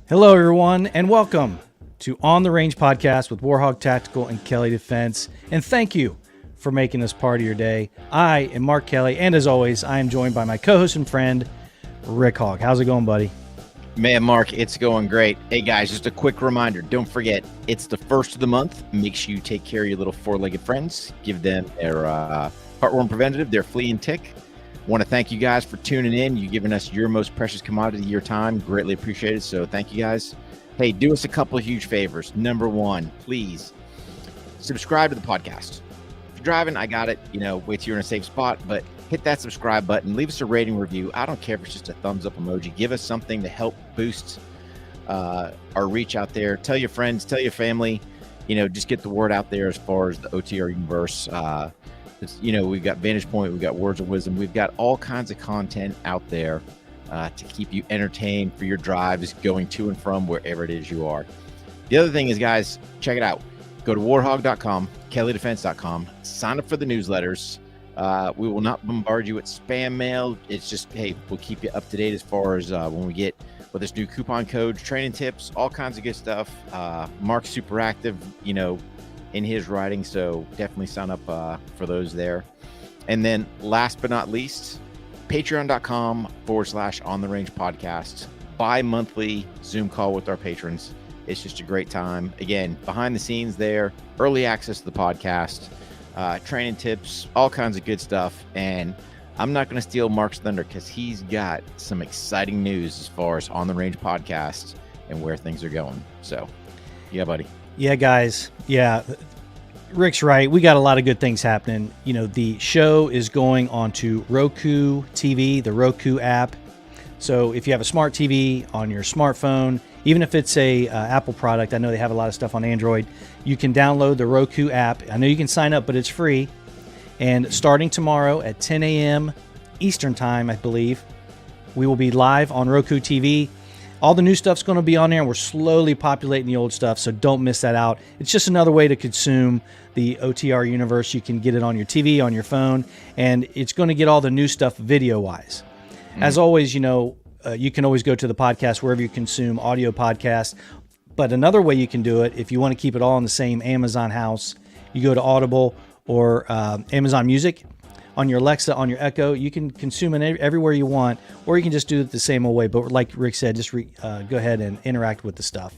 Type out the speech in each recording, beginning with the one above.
Hello, everyone, and welcome to On the Range podcast with Hogg Tactical and Kelley Defense. And thank you for making this part of your day. I am Mark Kelley, and as always, I am joined by my co-host and friend, Rick Hogg. How's it going, buddy? Man, Mark, it's going great. Hey, guys, just a quick reminder. Don't forget, it's the first of the month. Make sure you take care of your little four-legged friends. Give them their heartworm preventative, their flea and tick. Want to thank you guys for tuning in. You've given us your most precious commodity, your time. Greatly appreciated. So thank you guys. Hey, do us a couple of huge favors. Number one, please subscribe to the podcast. If you're driving, I got it. Wait till you're in a safe spot, but hit that subscribe button. Leave us a rating review. I don't care if it's just a thumbs up emoji. Give us something to help boost our reach out there. Tell your friends, tell your family, just get the word out there as far as the OTR universe. We've got Vantage Point, we've got Words of Wisdom, we've got all kinds of content out there to keep you entertained for your drives going to and from wherever it is you are. The other thing is, guys, check it out. Go to warhog.com, kelleydefense.com, sign up for the newsletters. We will not bombard you with spam mail. It's just, hey, we'll keep you up to date as far as when we get with this new coupon codes, training tips, all kinds of good stuff. Mark's super active, in his writing, so definitely sign up for those there. And then last but not least, patreon.com/on the range podcast, bi-monthly Zoom call with our patrons. It's just a great time. Again, behind the scenes there, early access to the podcast, training tips, all kinds of good stuff. And I'm not going to steal Mark's thunder because he's got some exciting news as far as On the Range podcast and where things are going. So, yeah, buddy. Yeah, guys. Yeah, Rick's right. We got a lot of good things happening. The show is going onto Roku TV, the Roku app. So if you have a smart TV on your smartphone, even if it's a Apple product, I know they have a lot of stuff on Android, you can download the Roku app. I know you can sign up, but it's free. And starting tomorrow at 10 a.m. Eastern time, I believe, we will be live on Roku TV. All the new stuff's going to be on there, and we're slowly populating the old stuff, so don't miss that out. It's just another way to consume the OTR universe. You can get it on your TV, on your phone, and it's going to get all the new stuff video-wise. As always, you can always go to the podcast wherever you consume audio podcasts. But another way you can do it, if you want to keep it all in the same Amazon house, you go to Audible or Amazon Music. On your Alexa, on your Echo, you can consume it everywhere you want, or you can just do it the same old way. But like Rick said, just go ahead and interact with the stuff.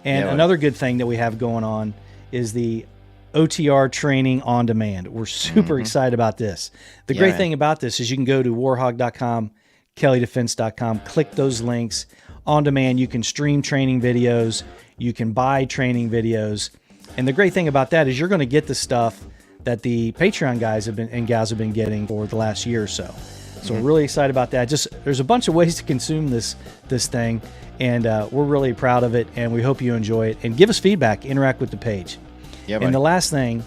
And another good thing that we have going on is the OTR training on demand. We're super excited about this. The great thing about this is you can go to warhog.com, kelleydefense.com, click those links. On demand, you can stream training videos, you can buy training videos. And the great thing about that is you're going to get the stuff that the Patreon guys and gals have been getting for the last year or so. So we're really excited about that. There's a bunch of ways to consume this thing, and we're really proud of it, and we hope you enjoy it. And give us feedback, interact with the page. Yeah, and the last thing,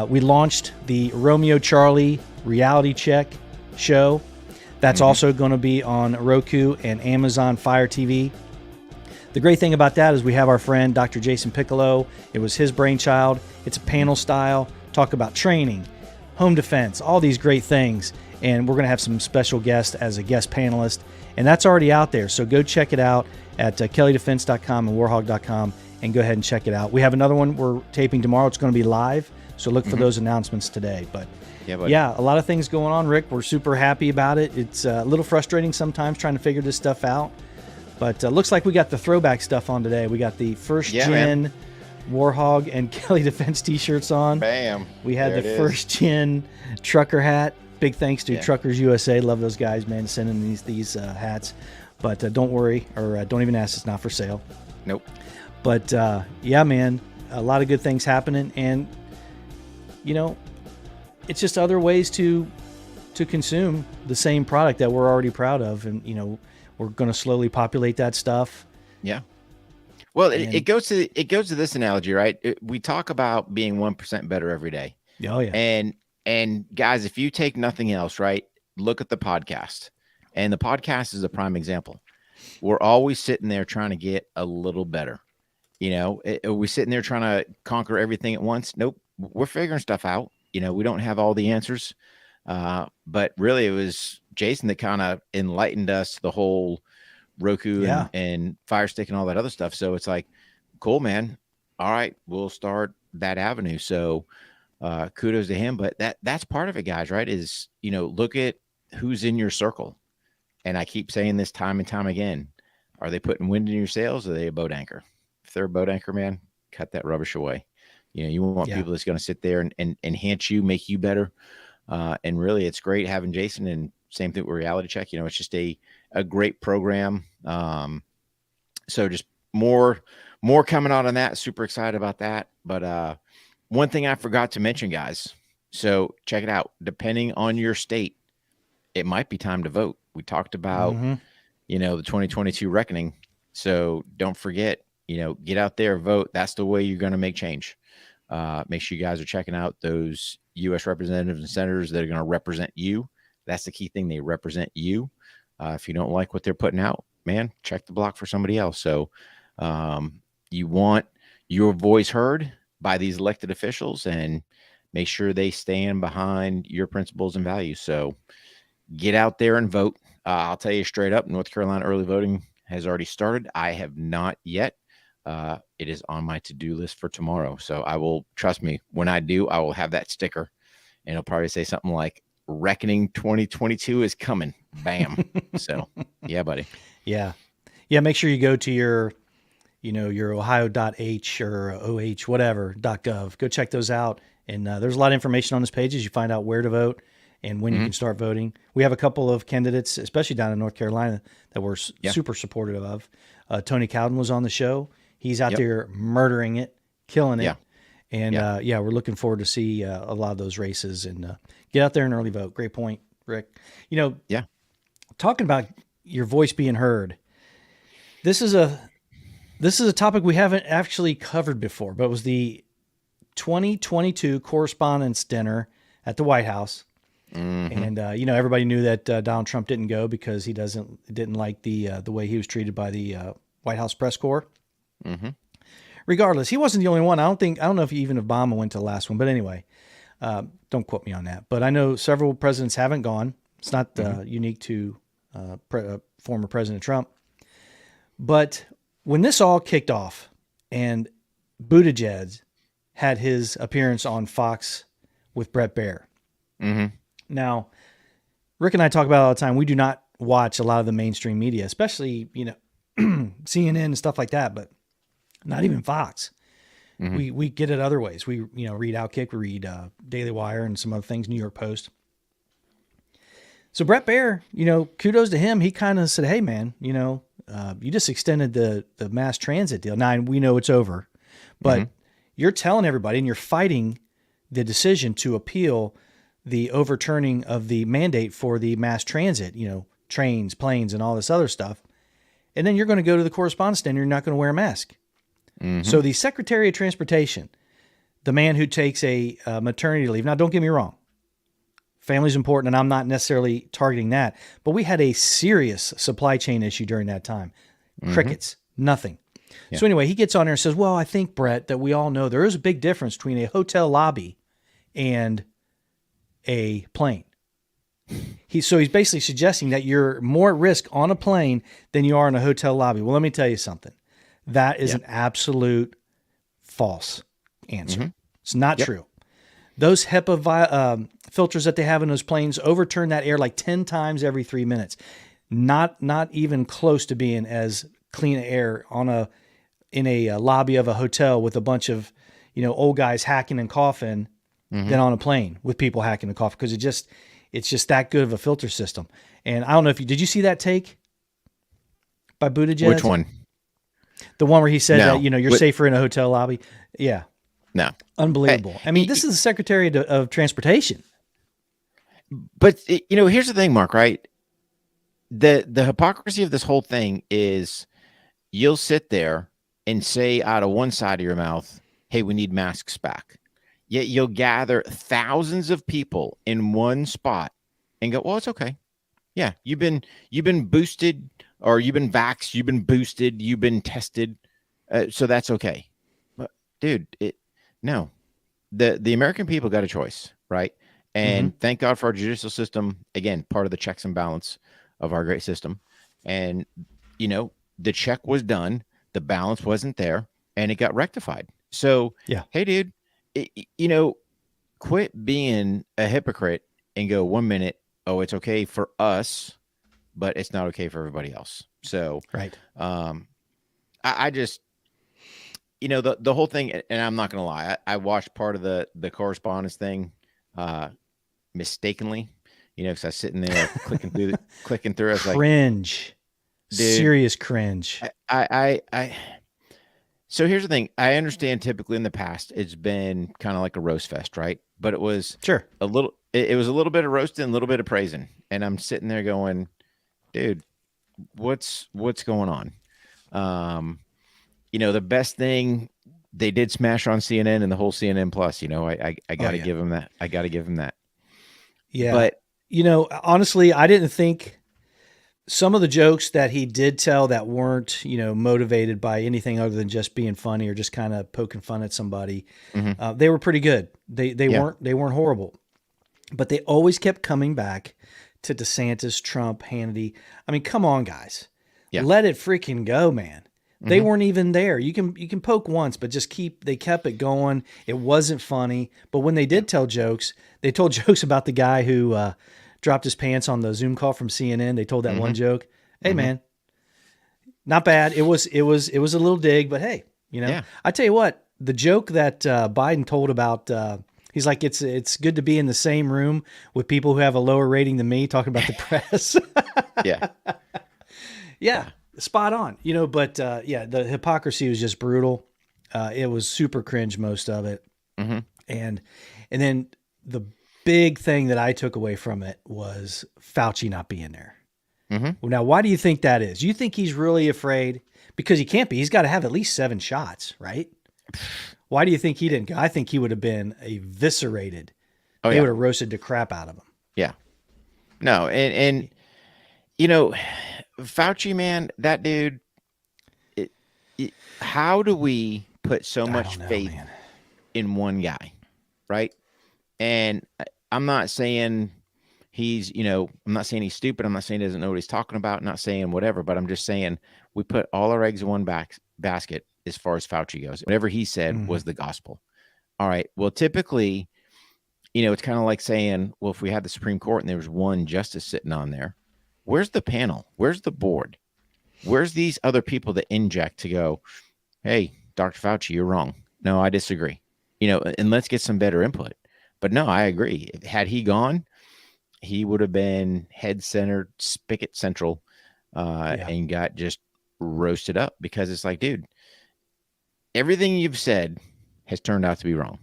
we launched the Romeo Charlie Reality Check show. That's also going to be on Roku and Amazon Fire TV. The great thing about that is we have our friend Dr. Jason Piccolo. It was his brainchild. It's a panel style. Talk about training, home defense, all these great things. And we're going to have some special guests as a guest panelist. And that's already out there. So go check it out at kelleydefense.com and warhog.com and go ahead and check it out. We have another one we're taping tomorrow. It's going to be live. So look for those announcements today. But yeah, a lot of things going on, Rick. We're super happy about it. It's a little frustrating sometimes trying to figure this stuff out. But looks like we got the throwback stuff on today. We got the first gen Warhog and Kelley Defense t-shirts on. Bam. We had the first gen trucker hat. Big thanks to Truckers USA. Love those guys, man, sending these hats. But don't worry, or don't even ask. It's not for sale. Nope. But yeah, man, a lot of good things happening. And, it's just other ways to consume the same product that we're already proud of. And, we're going to slowly populate that stuff. Yeah. Well, it goes to this analogy, right? We talk about being 1% better every day. Oh yeah. And guys, if you take nothing else, right, look at the podcast. And the podcast is a prime example. We're always sitting there trying to get a little better. Are we sitting there trying to conquer everything at once? Nope. We're figuring stuff out. We don't have all the answers. But really it was Jason that kind of enlightened us the whole Roku Yeah. and Fire Stick and all that other stuff. So it's like, cool, man. All right, we'll start that avenue. So kudos to him. But that's part of it, guys, right? Is, look at who's in your circle. And I keep saying this time and time again. Are they putting wind in your sails, or are they a boat anchor? If they're a boat anchor, man, cut that rubbish away. You want people that's going to sit there and enhance you, make you better. And really, it's great having Jason, and same thing with Reality Check. It's just a great program. So just more coming out on that. Super excited about that. But one thing I forgot to mention, guys. So check it out. Depending on your state, it might be time to vote. We talked about, the 2022 reckoning. So don't forget, get out there, vote. That's the way you're going to make change. Make sure you guys are checking out those U.S. representatives and senators that are going to represent you. That's the key thing. They represent you. If you don't like what they're putting out, man, check the block for somebody else. So you want your voice heard by these elected officials, and make sure they stand behind your principles and values. So get out there and vote. I'll tell you straight up, North Carolina early voting has already started. I have not yet. It is on my to-do list for tomorrow. So I will, trust me, when I do, I will have that sticker, and it'll probably say something like, Reckoning 2022 is coming. Bam. So yeah, buddy. Yeah. Make sure you go to your ohio.h or OH, whatever, .gov. Go check those out. And there's a lot of information on this page as you find out where to vote and when you can start voting. We have a couple of candidates, especially down in North Carolina, that we're super supportive of. Tony Cowden was on the show. He's out there murdering it, killing it. And we're looking forward to see a lot of those races, and get out there and early vote. Great point, Rick. Talking about your voice being heard. This is a topic we haven't actually covered before, but it was the 2022 Correspondents dinner at the White House. And everybody knew that Donald Trump didn't go because he didn't like the way he was treated by the White House press corps. Regardless, he wasn't the only one. I don't know if even Obama went to the last one, but anyway, don't quote me on that. But I know several presidents haven't gone. It's not unique to former President Trump. But when this all kicked off, and Buttigieg had his appearance on Fox with Brett Baer. Now, Rick and I talk about it all the time. We do not watch a lot of the mainstream media, especially, CNN and stuff like that, but not even Fox. We get it other ways. We, read Outkick, we read Daily Wire and some other things, New York Post. So Brett Baer, kudos to him. He kind of said, hey, man, you just extended the mass transit deal. Now, we know it's over, but you're telling everybody, and you're fighting the decision to appeal the overturning of the mandate for the mass transit, trains, planes, and all this other stuff. And then you're going to go to the Correspondents' dinner, you're not going to wear a mask. So the Secretary of Transportation, the man who takes a maternity leave. Now, don't get me wrong. Family's important, and I'm not necessarily targeting that. But we had a serious supply chain issue during that time. Crickets, nothing. Yeah. So anyway, he gets on there and says, well, I think, Brett, that we all know there is a big difference between a hotel lobby and a plane. He's basically suggesting that you're more at risk on a plane than you are in a hotel lobby. Well, let me tell you something. That is an absolute false answer. It's not true. Those HEPA filters that they have in those planes overturn that air like 10 times every 3 minutes. Not even close to being as clean air in a lobby of a hotel with a bunch of old guys hacking and coughing than on a plane with people hacking and coughing, because it's just that good of a filter system. And I don't know if did you see that take by Buttigieg? Which one? The one where he said that you're safer in a hotel lobby. Yeah. No. Unbelievable. I mean, this is the Secretary of Transportation. But here's the thing, Mark, right? The hypocrisy of this whole thing is you'll sit there and say out of one side of your mouth, hey, we need masks back. Yet you'll gather thousands of people in one spot and go, well, it's okay. Yeah, you've been boosted, or you've been vaxxed, you've been boosted, you've been tested, so that's okay. But dude, no, the American people got a choice, right? And thank God for our judicial system. Again, part of the checks and balance of our great system. And the check was done, the balance wasn't there, and it got rectified. So, Yeah. hey, dude, it, quit being a hypocrite and go 1 minute, oh, it's okay for us, but it's not okay for everybody else. So, Right. I just, the whole thing, and I'm not gonna lie, I watched part of the correspondence thing, mistakenly, because I was sitting there clicking through. I was like, Cringe. dude, Serious cringe. I so here's the thing. I understand typically in the past it's been kind of like a roast fest, right? But it was Sure. it was a little bit of roasting, a little bit of praising. And I'm sitting there going, dude, what's going on? The best thing, they did smash on CNN and the whole CNN Plus. I got to give them that. I got to give them that. Yeah. But honestly, I didn't think some of the jokes that he did tell that weren't, motivated by anything other than just being funny or just kind of poking fun at somebody, they were pretty good. They weren't horrible, but they always kept coming back to DeSantis, Trump, Hannity. I mean, come on, guys, let it freaking go, man. They weren't even there. You can poke once, but they kept it going. It wasn't funny. But when they did tell jokes, they told jokes about the guy who dropped his pants on the Zoom call from CNN. They told that one joke. Hey, man, not bad. It was a little dig, but hey, I tell you what, the joke that Biden told about, he's like, it's good to be in the same room with people who have a lower rating than me, talking about the press. Yeah. Spot on, but the hypocrisy was just brutal. It was super cringe, most of it. And then the big thing that I took away from it was Fauci not being there. Well, now, why do you think that is? You think he's really afraid? Because he can't be. He's got to have at least 7 shots, right? Why do you think he didn't go? I think he would have been eviscerated. They would have roasted the crap out of him. Yeah. No, and Fauci, man, that dude, how do we put so much faith in one guy, right? And I'm not saying I'm not saying he's stupid. I'm not saying he doesn't know what he's talking about. I'm not saying whatever, but I'm just saying we put all our eggs in one basket as far as Fauci goes. Whatever he said was the gospel. All right. Well, typically, it's kind of like saying, well, if we had the Supreme Court and there was one justice sitting on there, where's the panel? Where's the board? Where's these other people that inject to go, hey, Dr. Fauci, you're wrong. No, I disagree. And let's get some better input. But no, I agree. Had he gone, he would have been head centered, spigot central, and got just roasted up, because it's like, dude, everything you've said has turned out to be wrong,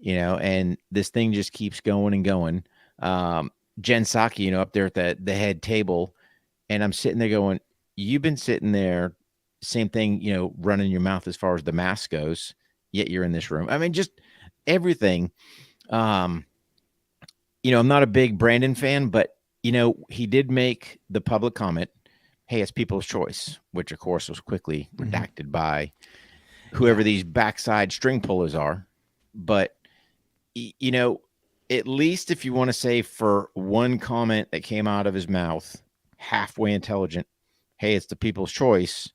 and this thing just keeps going and going. Jen Psaki, up there at the head table, and I'm sitting there going, you've been sitting there, same thing, running your mouth as far as the mask goes, yet you're in this room. I mean, just everything. I'm not a big Brandon fan, but he did make the public comment, hey, it's people's choice, which of course was quickly redacted by whoever these backside string pullers are. But, at least if you want to say for one comment that came out of his mouth, halfway intelligent, hey, it's the people's choice.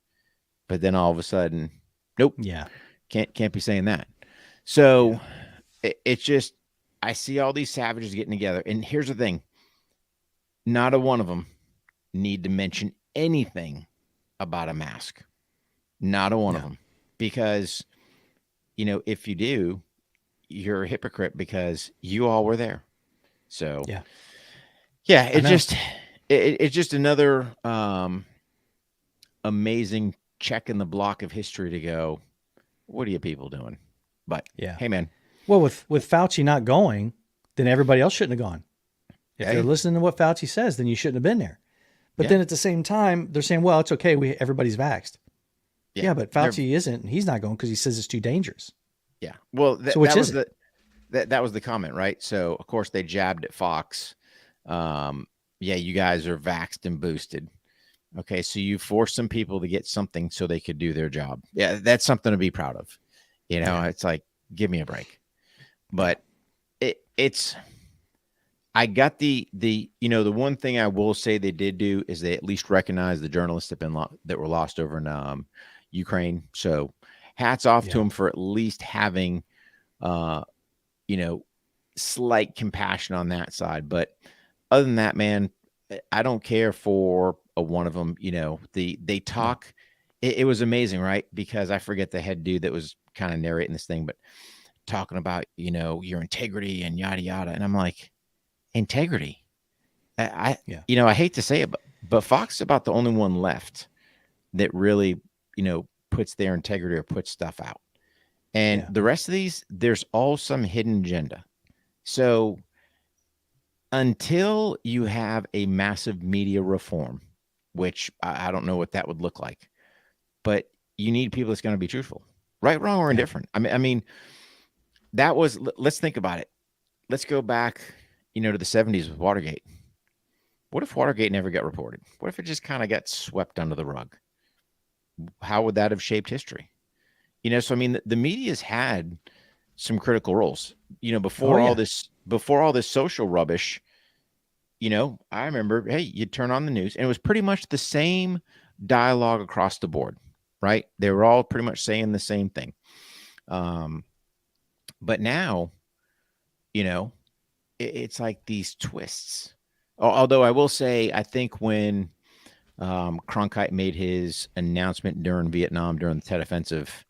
But then all of a sudden, nope. Yeah. Can't be saying that. So it's just, I see all these savages getting together. And here's the thing. Not a one of them need to mention anything about a mask. Not a one of them. Because, if you do, you're a hypocrite, because you all were there. So it's just another amazing check in the block of history to go, what are you people doing? But hey, man. Well, with Fauci not going, then everybody else shouldn't have gone. If they're listening to what Fauci says, then you shouldn't have been there. But then at the same time, they're saying, well, it's okay. Everybody's vaxxed. Yeah, but Fauci isn't, and he's not going because he says it's too dangerous. Yeah. Well, so which is that was the comment, right? So of course they jabbed at Fox. You guys are vaxxed and boosted. Okay, so you forced some people to get something so they could do their job. Yeah, that's something to be proud of. It's like, give me a break. But it's I got the one thing I will say they did do is they at least recognized the journalists that were lost over in Ukraine. So hats off to Yeah. them for at least having uh, you know, slight compassion on that side. But other than that, man, I don't care for one of them. They No. talk. It was amazing, right? Because I forget the head dude that was kind of narrating this thing, but talking about your integrity and yada yada, and I'm like, integrity. I Yeah. I hate to say it, but Fox is about the only one left that really puts their integrity or puts stuff out. And Yeah. the rest of these, there's all some hidden agenda. So until you have a massive media reform, which I don't know what that would look like, but you need people that's going to be truthful, right, wrong, or Yeah. indifferent. I mean, that was. Let's think about it. Let's go back, to the '70s with Watergate. What if Watergate never got reported? What if it just kind of got swept under the rug? How would that have shaped history? So I mean, the media's had some critical roles. Oh yeah. Before all this social rubbish, I remember, hey, you'd turn on the news and it was pretty much the same dialogue across the board, right? They were all pretty much saying the same thing. But now, it's like these twists. Although I will say, I think when Cronkite made his announcement during Vietnam, during the Tet Offensive,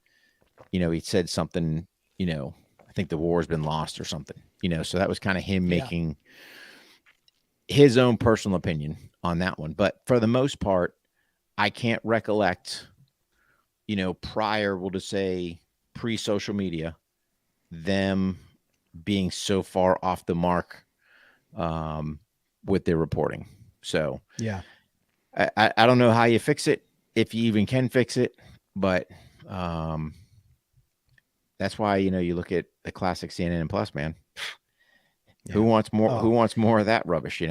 he said something, I think the war has been lost or something, so that was kind of him Yeah. making his own personal opinion on that one. But for the most part, I can't recollect, prior, we'll just say pre-social media, them being so far off the mark with their reporting. So Yeah. I don't know how you fix it, if you even can fix it, but that's why, you look at the classic CNN Plus, man. Yeah. Who wants more? Who Oh, wants more of that rubbish?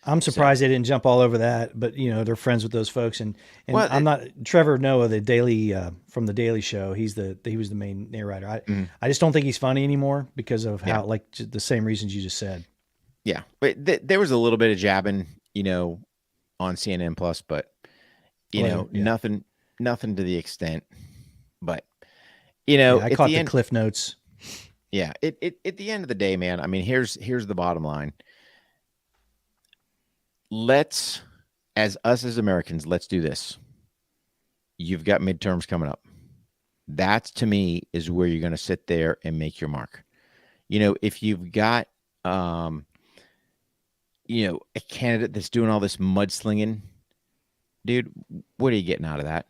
I'm So, surprised they didn't jump all over that, but they're friends with those folks, and well, I'm not Trevor Noah, the Daily from the Daily Show. He was the main narrator. I just don't think he's funny anymore because of yeah, how the same reasons you just said. yeah. But there was a little bit of jabbing, on CNN Plus, but Yeah. nothing to the extent. But Yeah, I at caught the the end, cliff notes. yeah, at the end of the day, man. I mean, here's the bottom line. Let's, as us as Americans, let's do this. You've got midterms coming up. That to me is where you're going to sit there and make your mark. If you've got, a candidate that's doing all this mudslinging, dude, what are you getting out of that?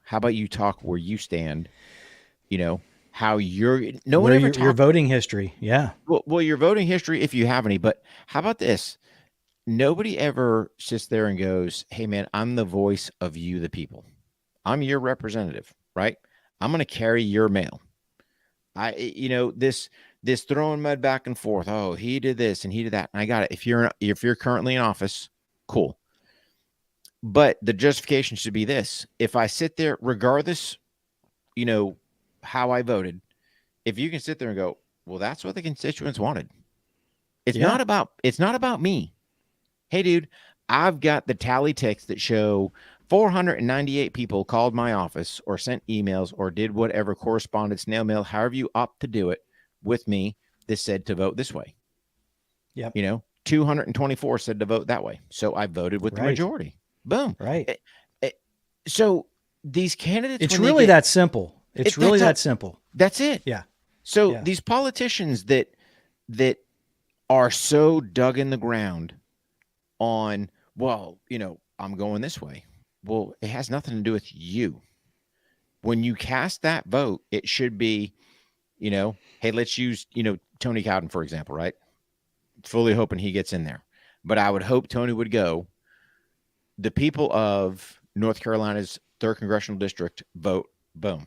How about you talk where you stand? How no one Where ever your talk. voting history? Yeah. Well, your voting history, if you have any, but how about this? Nobody ever sits there and goes, "Hey, man, I'm the voice of you, the people. I'm your representative, right? I'm going to carry your mail." This throwing mud back and forth. Oh, he did this and he did that. And I got it. If you're currently in office, cool. But the justification should be this: if I sit there, regardless, you know, how I voted, if you can sit there and go, well, that's what the constituents wanted. Yeah. It's not about me. Hey, dude, I've got the tally ticks that show 498 people called my office or sent emails or did whatever correspondence, snail mail, however you opt to do it with me. This said to vote this way. Yep. 224 said to vote that way. So I voted with the Right. majority. Boom. Right. So these candidates, It's when they really get that simple. It's it, really that simple. that's it. Yeah. So Yeah. these politicians that are so dug in the ground on, well, I'm going this way. Well, it has nothing to do with you. When you cast that vote, it should be, hey, let's use, Tony Cowden, for example, right? Fully hoping he gets in there. But I would hope Tony would go, the people of North Carolina's 3rd Congressional District vote, boom.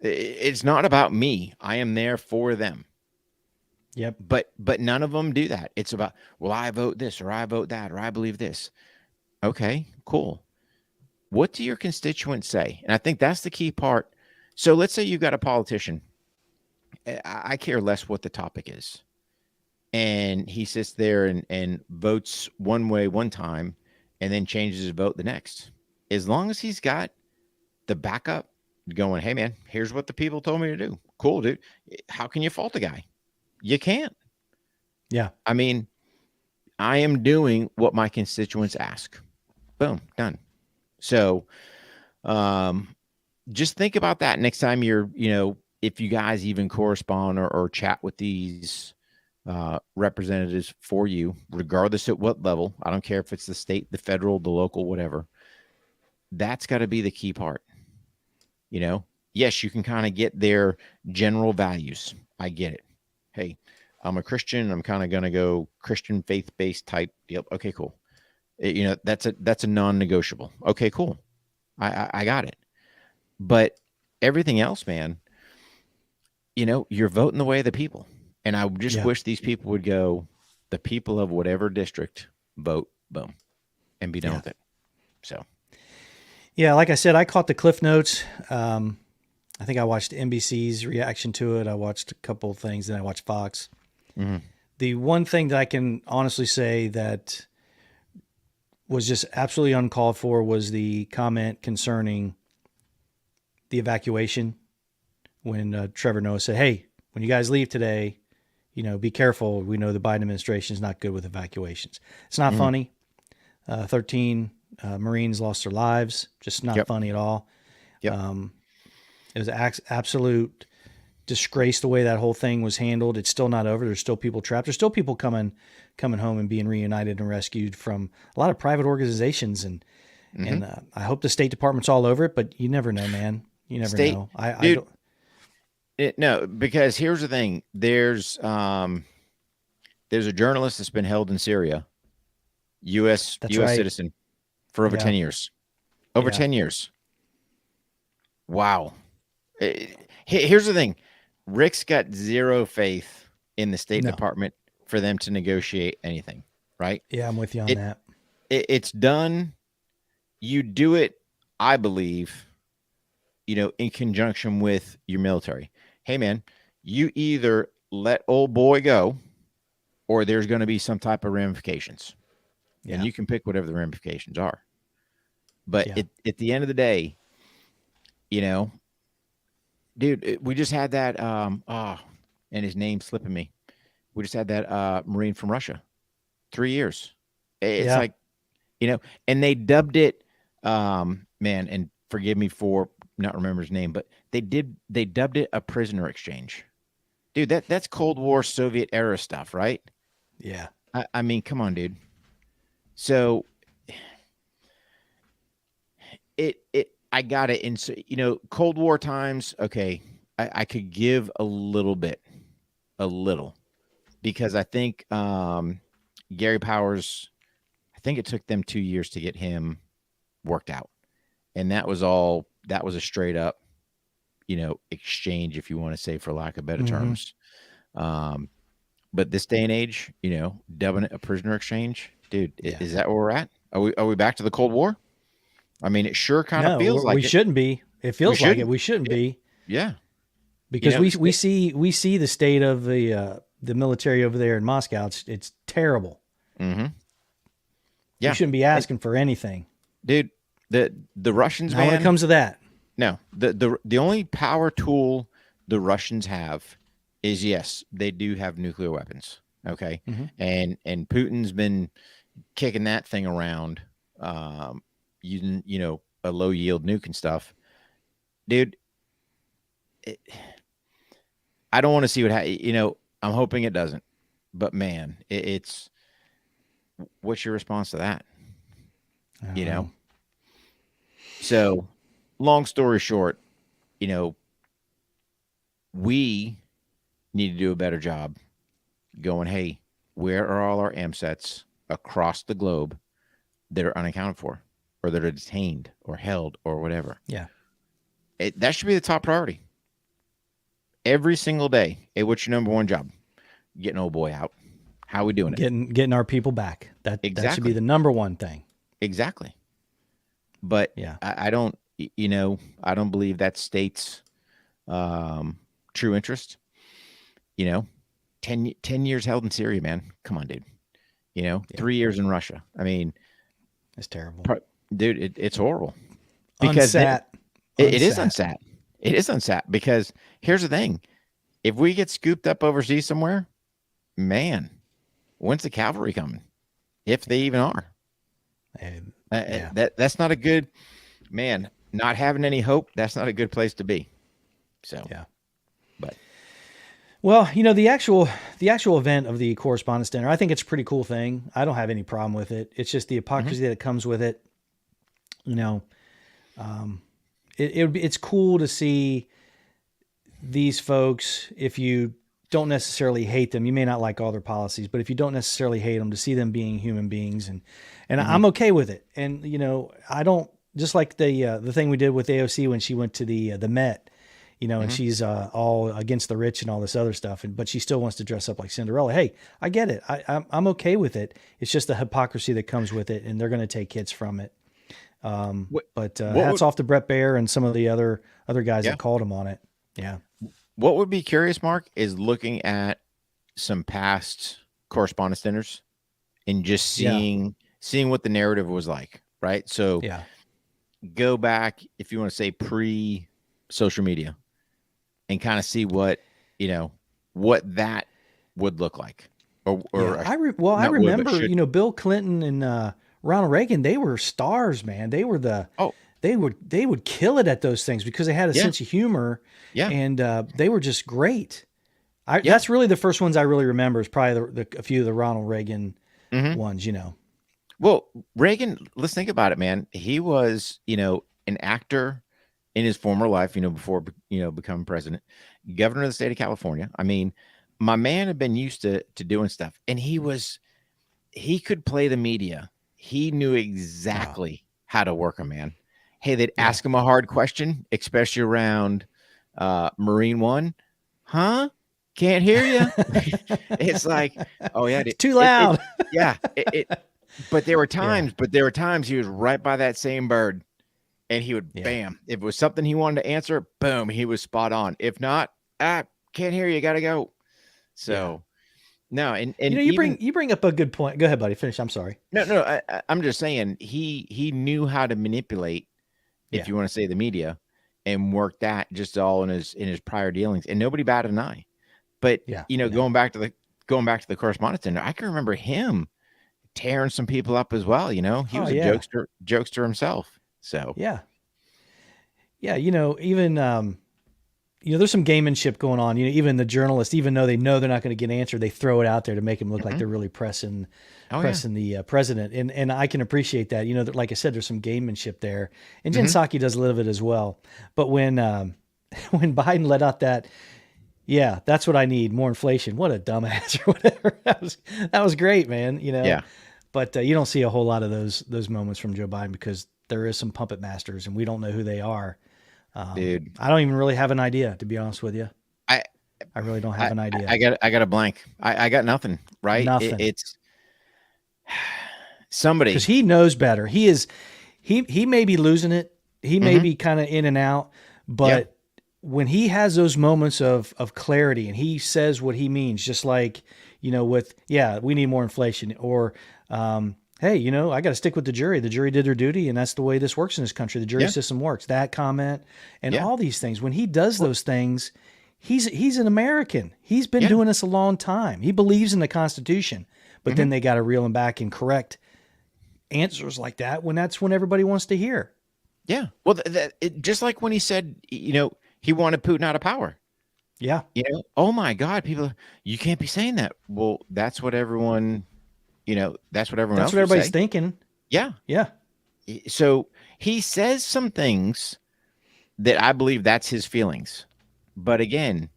It's not about me. I am there for them. Yep. But none of them do that. It's about, well, I vote this or I vote that or I believe this. Okay, cool. What do your constituents say? And I think that's the key part. So let's say you've got a politician. I care less what the topic is. and he sits there and votes one way one time and then changes his vote the next. As long as he's got the backup going, hey man, here's what the people told me to do. Cool, dude. How can you fault a guy? You can't. Yeah. I mean, I am doing what my constituents ask. Boom, done. So just think about that next time you're, if you guys even correspond or chat with these representatives for you, regardless at what level. I don't care if it's the state, the federal, the local, whatever. That's got to be the key part. Yes, you can kind of get their general values. I get it. Hey, I'm a Christian. I'm kind of going to go Christian faith-based type deal. Okay, cool. That's a non-negotiable. Okay, cool. I got it. But everything else, man, you're voting the way of the people. And I just wish these people would go, the people of whatever district vote, boom, and be done with it. So. Yeah, like I said, I caught the Cliff Notes. I think I watched NBC's reaction to it. I watched a couple of things, then I watched Fox. Mm-hmm. The one thing that I can honestly say that was just absolutely uncalled for was the comment concerning the evacuation when Trevor Noah said, hey, when you guys leave today, be careful. We know the Biden administration is not good with evacuations. It's not funny. 13 Marines lost their lives. Just not funny at all. It was absolute disgrace the way that whole thing was handled. It's still not over. There's still people trapped. There's still people coming home and being reunited and rescued from a lot of private organizations. And I hope the State Department's all over it, but you never know, man. You never know. I don't. No, because here's the thing. There's a journalist that's been held in Syria, U.S. citizen, for over 10 years. Over 10 years. Wow. Here's the thing. Rick's got zero faith in the State Department for them to negotiate anything, right? Yeah, I'm with you on that. It's done. You do it, I believe, in conjunction with your military. Hey, man, you either let old boy go or there's going to be some type of ramifications. Yeah. And you can pick whatever the ramifications are. But at the end of the day, dude, we just had that, and his name's slipping me. We just had that Marine from Russia, 3 years. It's like, and they dubbed it, man, and forgive me for not remember his name, but they dubbed it a prisoner exchange. Dude, that's Cold War Soviet era stuff, right? Yeah. I mean, come on, dude. So I got it. And so, Cold War times, okay, I could give a little, because I think Gary Powers, I think it took them 2 years to get him worked out. And that was a straight up, exchange, if you want to say, for lack of better terms. But this day and age, dubbing it a prisoner exchange, dude, is that where we're at? Are we back to the Cold War? I mean, it sure kind of feels like we shouldn't be. It feels like it. We shouldn't be. Yeah, because we see the state of the military over there in Moscow. It's terrible. Mm-hmm. Yeah, we shouldn't be asking for anything, dude. The Russians, man, when it comes to that, no. The only power tool the Russians have is, yes, they do have nuclear weapons. Okay, and Putin's been kicking that thing around. Using, a low yield nuke and stuff, dude. I don't want to see what I'm hoping it doesn't, but man, it's. What's your response to that? So, long story short, we need to do a better job going, hey, where are all our AMSETs across the globe that are unaccounted for, or that are detained or held or whatever? Yeah. That should be the top priority. Every single day. Hey, what's your number one job? Getting old boy out. How are we doing it? Getting our people back. That should be the number one thing. Exactly. But yeah, I don't believe that state's true interest. 10 years held in Syria, man. Come on, dude. Yeah. 3 years in Russia. I mean, It's terrible. Dude, it's horrible. Because Unsat. It is unsat. It is unsat because here's the thing. If we get scooped up overseas somewhere, man, when's the cavalry coming? If they even are. That's not a good, man, not having any hope. That's not a good place to be. So, yeah. But. Well, the actual event of the Correspondents' Dinner, I think it's a pretty cool thing. I don't have any problem with it. It's just the hypocrisy that comes with it. It's cool to see these folks, if you don't necessarily hate them, you may not like all their policies, but if you don't necessarily hate them, to see them being human beings, and I'm okay with it. And I don't, just like the thing we did with AOC when she went to the Met, and she's all against the rich and all this other stuff, but she still wants to dress up like Cinderella. Hey, I get it. I'm okay with it. It's just the hypocrisy that comes with it, and they're going to take hits from it. Hats off to Brett Baer and some of the other guys that called him on it. Yeah. What would be curious, Mark, is looking at some past Correspondence dinners and just seeing what the narrative was like, right? So go back, if you want to say pre-social media, and kind of see what that would look like. I remember, Bill Clinton and Ronald Reagan, they were stars, man. They were they would kill it at those things because they had a sense of humor. Yeah. And they were just great. That's really the first ones I really remember, is probably a few of the Ronald Reagan ones, Well, Reagan, let's think about it, man. He was, an actor in his former life, before, becoming president, governor of the state of California. I mean, my man had been used to doing stuff, and he could play the media. He knew exactly how to work a man. Hey, they'd ask him a hard question, especially around Marine One. Huh? Can't hear you. It's like, oh yeah, it's too loud. But there were times he was right by that same bird, and he would bam. If it was something he wanted to answer, boom, he was spot on. If not, can't hear you, gotta go. So no, and you bring up a good point. Go ahead, buddy. Finish. I'm sorry. No, I'm just saying he knew how to manipulate, if you want to say the media, and work that just all in his prior dealings, and nobody batted an eye. But going back to the Correspondence Dinner, I can remember him tearing some people up as well. He was a jokester himself. So even there's some gamemanship going on. Even the journalists, even though they know they're not going to get an answer, they throw it out there to make him look like they're really pressing the president. And I can appreciate that. Like I said, there's some gamemanship there, and Jen Psaki does a little bit as well. But when Biden let out that, that's what I need, more inflation. What a dumbass or whatever. That was great, man. But you don't see a whole lot of those moments from Joe Biden, because there is some puppet masters, and we don't know who they are. Dude, I don't even really have an idea, to be honest with you. I really don't have an idea. I got a blank. I got nothing. Right? Nothing. It's somebody, because he knows better. He may be losing it. He may be kind of in and out, but when he has those moments of clarity and he says what he means, just like, we need more inflation, or, hey, I got to stick with the jury. The jury did their duty, and that's the way this works in this country. The jury system works. That comment and all these things. When he does those things, he's an American. He's been doing this a long time. He believes in the Constitution, but then they got to reel him back and correct answers like that when that's when everybody wants to hear. Yeah. Well, just like when he said, he wanted Putin out of power. Yeah. Oh my God, people, you can't be saying that. Well, that's what everyone. That's what everyone else. That's what everybody's thinking. Yeah. Yeah. So he says some things that I believe that's his feelings. But again,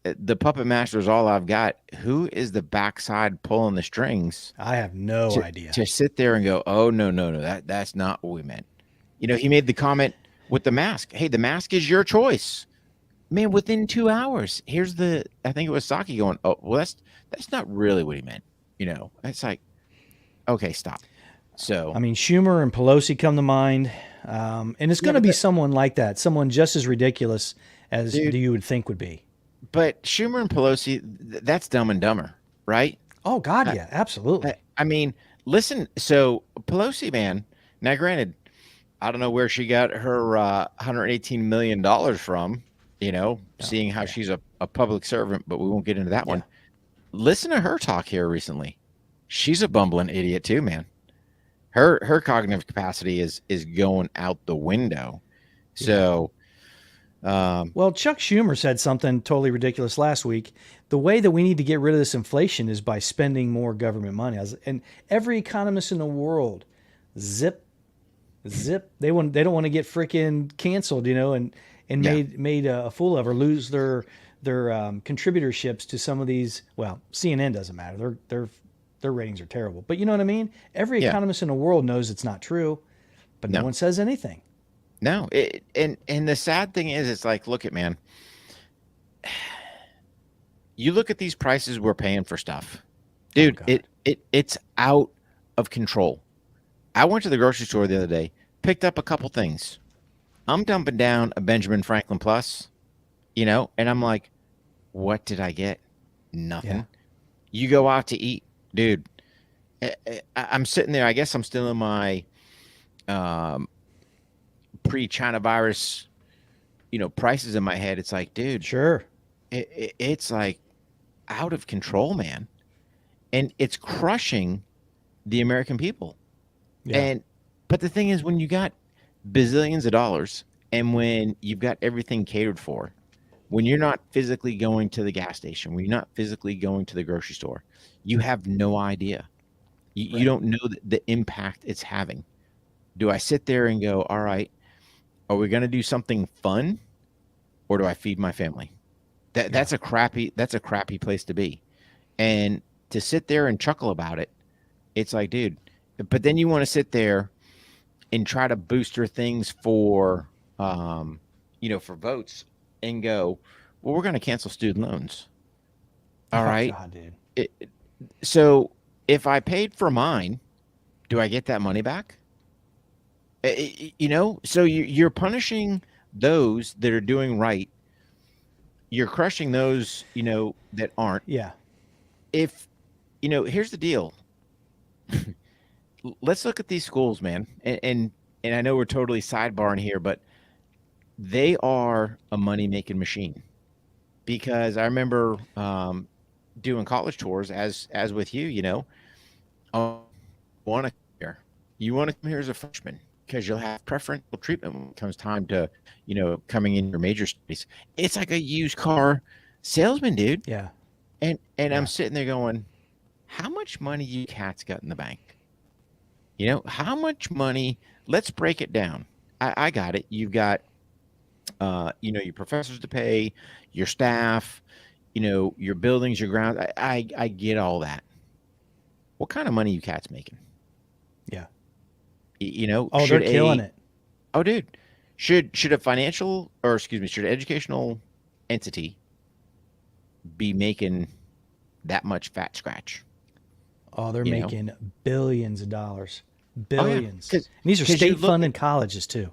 the puppet master is all I've got. Who is the backside pulling the strings? I have no idea. To sit there and go, oh, no, that's not what we meant. He made the comment with the mask. Hey, the mask is your choice. Man, within 2 hours, I think it was Psaki going, oh, well, that's not really what he meant. It's like, okay, stop. So, I mean, Schumer and Pelosi come to mind. And it's going to be someone like that, someone just as ridiculous as you would think would be. but Schumer and Pelosi, that's Dumb and Dumber, right? Oh God, I, yeah, absolutely. I mean, listen. So Pelosi, man. Now, granted, I don't know where she got her $118 million from. Oh, Seeing how yeah, she's a public servant, but we won't get into that yeah, one. Listen to her talk here recently. She's a bumbling idiot too, man. Her cognitive capacity is going out the window. yeah. So, um, Well, Chuck Schumer said something totally ridiculous last week. The way that we need to get rid of this inflation is by spending more government money. And every economist in the world, zip, zip. They don't want to get freaking canceled, and yeah, made a fool of or lose their contributorships to some of these. Well, CNN doesn't matter. Their ratings are terrible. But you know what I mean? Every yeah, economist in the world knows it's not true, but no no, one says anything. no. And the sad thing is, it's like, look at, man. You look at these prices we're paying for stuff, Oh dude. God. It's out of control. I went to the grocery store the other day, picked up a couple things. I'm dumping down a Benjamin Franklin Plus, and I'm like, what did I get? Yeah. Nothing. You go out to eat, dude. I'm sitting there. I guess I'm still in my um, pre-China virus, prices in my head. It's like, dude, Sure. it's like out of control, man, and it's crushing the American people. Yeah. And but the thing is, when you got bazillions of dollars and when you've got everything catered for, when you're not physically going to the gas station, when you're not physically going to the grocery store, you have no idea. You Right. don't know the impact it's having. Do I sit there and go, all right, are we going to do something fun, or do I feed my family? Yeah. That's a crappy place to be. And to sit there and chuckle about it, it's like, dude, but then you want to sit there and try to booster things for votes and go, well, we're going to cancel student loans. All Oh right. God, dude. So if I paid for mine, do I get that money back? So you're punishing those that are doing right. You're crushing those, that aren't. Yeah. If, here's the deal. Let's look at these schools, man. And I know we're totally sidebarring here, but they are a money making machine. Because I remember doing college tours as with you, oh, want to come here. You want to come here as a freshman because you'll have preferential treatment when it comes time to, coming in your major studies. It's like a used car salesman, dude. Yeah. And I'm Yeah. sitting there going, how much money you cats got in the bank? How much money? Let's break it down. I got it. You've got, your professors to pay, your staff, your buildings, your grounds. I get all that. What kind of money you cats making? Yeah. Oh, they're Should killing it. oh, dude, should a financial, or excuse me, should an educational entity be making that much fat scratch? Oh, they're You know? making billions of dollars. Oh yeah, Billions. And these are because you state look funded colleges too.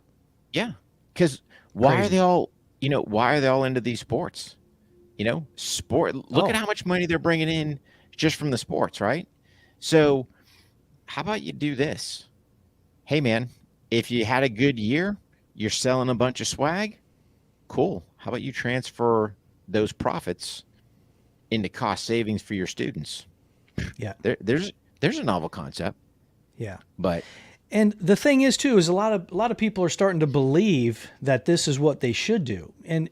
yeah, because why are they Crazy. all why are they all into these sports? Sport. Look at Oh, how much money they're bringing in just from the sports, right? So how about you do this? Hey man, if you had a good year, you're selling a bunch of swag. Cool. How about you transfer those profits into cost savings for your students? yeah. There's a novel concept, Yeah. but And the thing is too is a lot of people are starting to believe that this is what they should do. And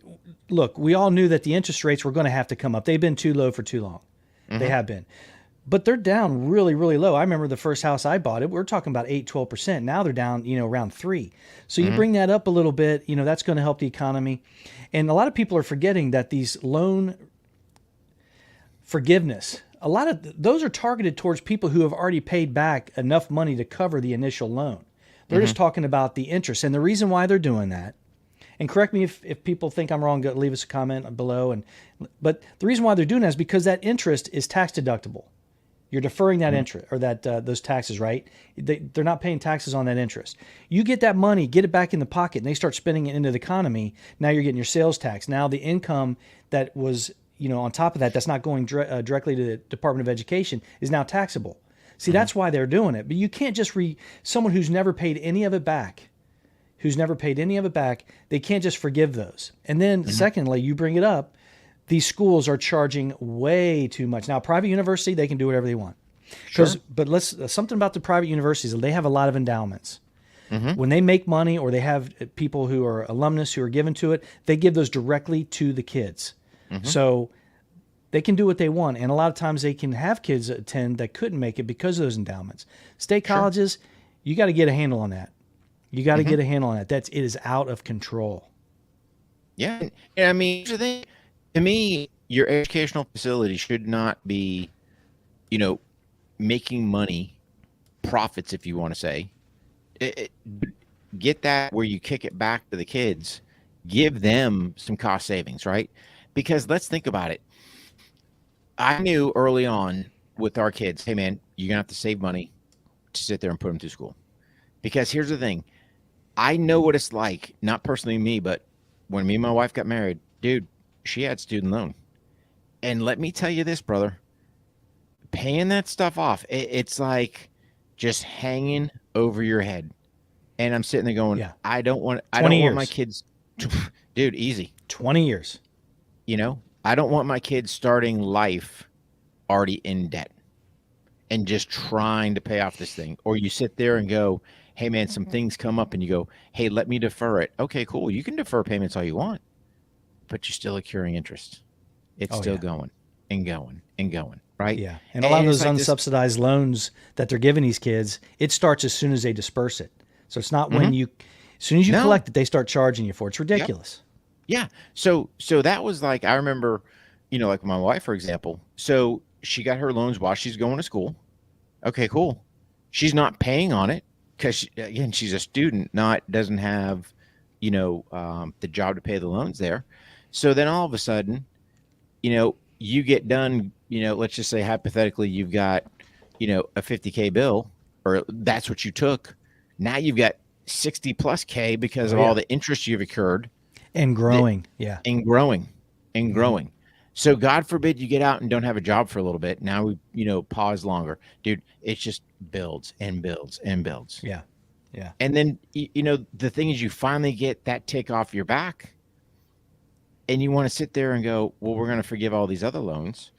look, we all knew that the interest rates were going to have to come up. They've been too low for too long. They mhm, have been. But they're down really, really low. I remember the first house I bought it, we are talking about 8, 12%. Now they're down, around 3. So you mhm, bring that up a little bit, that's going to help the economy. And a lot of people are forgetting that these loan forgiveness, a lot of those are targeted towards people who have already paid back enough money to cover the initial loan. They're mhm. just talking about the interest. And the reason why they're doing that, and correct me if people think I'm wrong, leave us a comment below. But the reason why they're doing that is because that interest is tax deductible. You're deferring that interest or that those taxes, right? They're not paying taxes on that interest. You get that money, get it back in the pocket, and they start spending it into the economy. Now you're getting your sales tax. Now the income that was, on top of that, that's not going directly to the Department of Education is now taxable. See, that's why they're doing it. But you can't just someone who's never paid any of it back, they can't just forgive those. And then secondly, you bring it up, these schools are charging way too much. Now, private university, they can do whatever they want. Sure. But something about the private universities, they have a lot of endowments. When they make money or they have people who are alumnus who are given to it, they give those directly to the kids. So they can do what they want. And a lot of times they can have kids attend that couldn't make it because of those endowments. State colleges, you got to get a handle on that. You got to get a handle on that. It is out of control. Yeah. And I mean, here's the thing. To me, your educational facility should not be, making money, profits, if you want to say. Get that where you kick it back to the kids. Give them some cost savings, right? Because let's think about it. I knew early on with our kids, hey, man, you're going to have to save money to sit there and put them through school. Because here's the thing. I know what it's like, not personally me, but when me and my wife got married, dude, she had student loan. And let me tell you this, brother, paying that stuff off, it's like just hanging over your head. And I'm sitting there going, I don't want my kids, dude, easy. 20 years. I don't want my kids starting life already in debt and just trying to pay off this thing. Or you sit there and go, hey, man, some things come up and you go, hey, let me defer it. Okay, cool. You can defer payments all you want, but you're still accruing interest. It's still going and going and going, right? Yeah. And a lot of those unsubsidized loans that they're giving these kids, it starts as soon as they disperse it. So it's not when as soon as you collect it, they start charging you for it. It's ridiculous. Yeah. So that was like, I remember, like my wife, for example. So she got her loans while she's going to school. Okay, cool. She's not paying on it because, again, she's a student, doesn't have, the job to pay the loans there. So then all of a sudden, you get done, let's just say hypothetically, you've got, a $50K bill, or that's what you took. Now you've got 60 plus K because of all the interest you've incurred. And growing. And growing. So God forbid you get out and don't have a job for a little bit. Now we, pause longer. Dude, it just builds and builds and builds. Yeah. Yeah. And then, the thing is you finally get that tick off your back and you want to sit there and go, well, we're going to forgive all these other loans.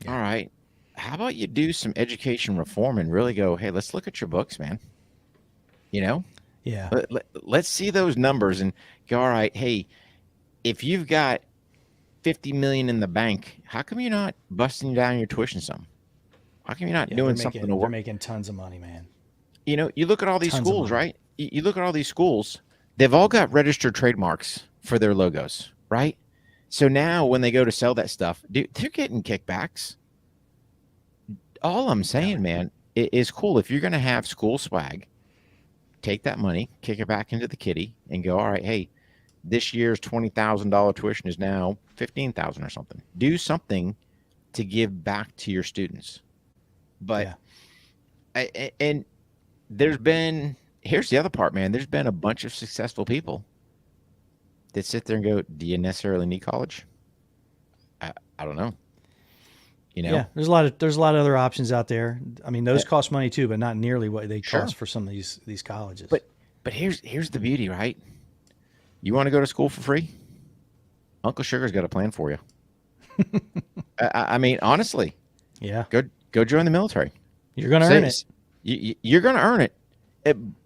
Yeah. All right. How about you do some education reform and really go, hey, let's look at your books, man. Yeah. Let's see those numbers and go, all right, hey, if you've got 50 million in the bank, how come you're not busting down your tuition some? How come you're not doing something to work? They're making tons of money, man. You look at all these schools, right? You look at all these schools, they've all got registered trademarks for their logos, right? So now when they go to sell that stuff, dude, they're getting kickbacks. All I'm saying, man, it is cool. If you're going to have school swag, take that money, kick it back into the kitty and go, all right, hey, this year's $20,000 tuition is now $15,000 or something. Do something to give back to your students. But, and here's the other part, man. There's been a bunch of successful people that sit there and go, do you necessarily need college? I don't know. Yeah, there's a lot of other options out there. I mean, those cost money too, but not nearly what they cost for some of these colleges. But here's the beauty, right? You want to go to school for free? Uncle Sugar's got a plan for you. I mean, honestly. Yeah. Go join the military. You're going to earn it. You're going to earn it.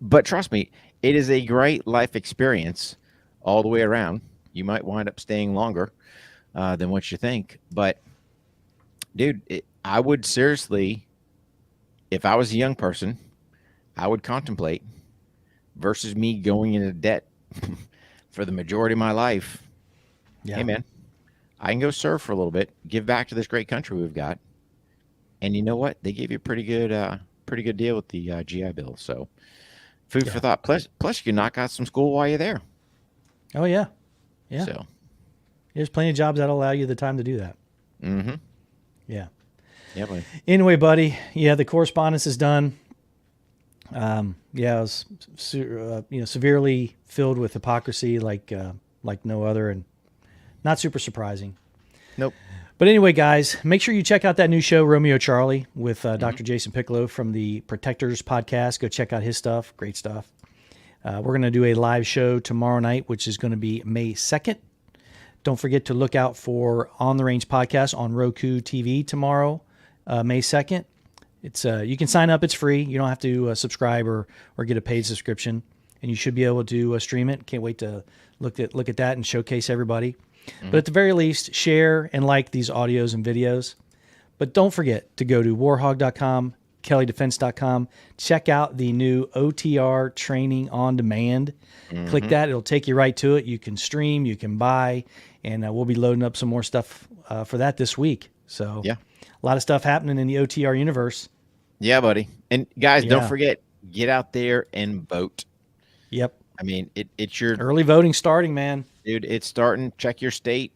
But trust me, it is a great life experience all the way around. You might wind up staying longer than what you think, but dude, I would seriously, if I was a young person, I would contemplate versus me going into debt for the majority of my life. Yeah. Hey, man, I can go serve for a little bit, give back to this great country we've got. And you know what? They gave you a pretty good deal with the GI Bill. So food for thought. Plus you can knock out some school while you're there. Oh, yeah. Yeah. So there's plenty of jobs that'll allow you the time to do that. Mm-hmm. Yeah. Yeah, buddy. Anyway, buddy, yeah, the correspondence is done. Yeah, it was severely filled with hypocrisy, like no other, and not super surprising. Nope. But anyway, guys, make sure you check out that new show, Romeo Charlie, with Dr. Jason Piccolo from the Protectors podcast. Go check out his stuff. Great stuff. We're going to do a live show tomorrow night, which is going to be May 2nd. Don't forget to look out for On the Range podcast on Roku TV tomorrow, May 2nd. It's you can sign up. It's free. You don't have to subscribe or get a paid subscription, and you should be able to stream it. Can't wait to look at that and showcase everybody. But at the very least, share and like these audios and videos. But don't forget to go to warhog.com, kelleydefense.com. Check out the new OTR training on demand. Click that. It'll take you right to it. You can stream, you can buy, and we'll be loading up some more stuff for that this week. So yeah, a lot of stuff happening in the OTR universe. Yeah, buddy. And guys, don't forget, get out there and vote. Yep. I mean, it's your early voting starting, man. Dude, it's starting. Check your state.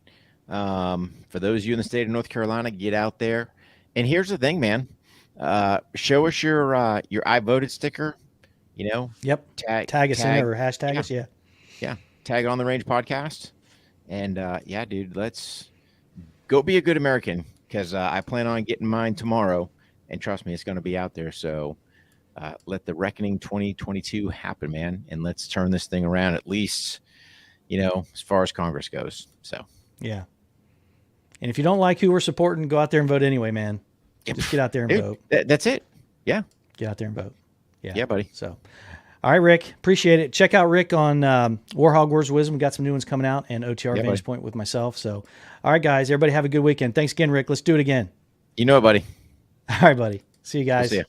For those of you in the state of North Carolina, get out there. And here's the thing, man. Show us your I voted sticker. You know. Yep. Tag us in there or hashtag us. Yeah. Yeah. Tag On the Range podcast. And yeah, dude, let's go be a good American, because I plan on getting mine tomorrow. And trust me, it's going to be out there. So let the Reckoning 2022 happen, man. And let's turn this thing around, at least, as far as Congress goes. So, yeah. And if you don't like who we're supporting, go out there and vote anyway, man. Just get out there and vote. That's it. Yeah. Get out there and vote. Yeah. Yeah, buddy. So, all right, Rick. Appreciate it. Check out Rick on Warhog Words of Wisdom. Got some new ones coming out, and OTR Vantage Point with myself. So, all right, guys. Everybody have a good weekend. Thanks again, Rick. Let's do it again. You know it, buddy. All right, buddy. See you guys. We'll see ya.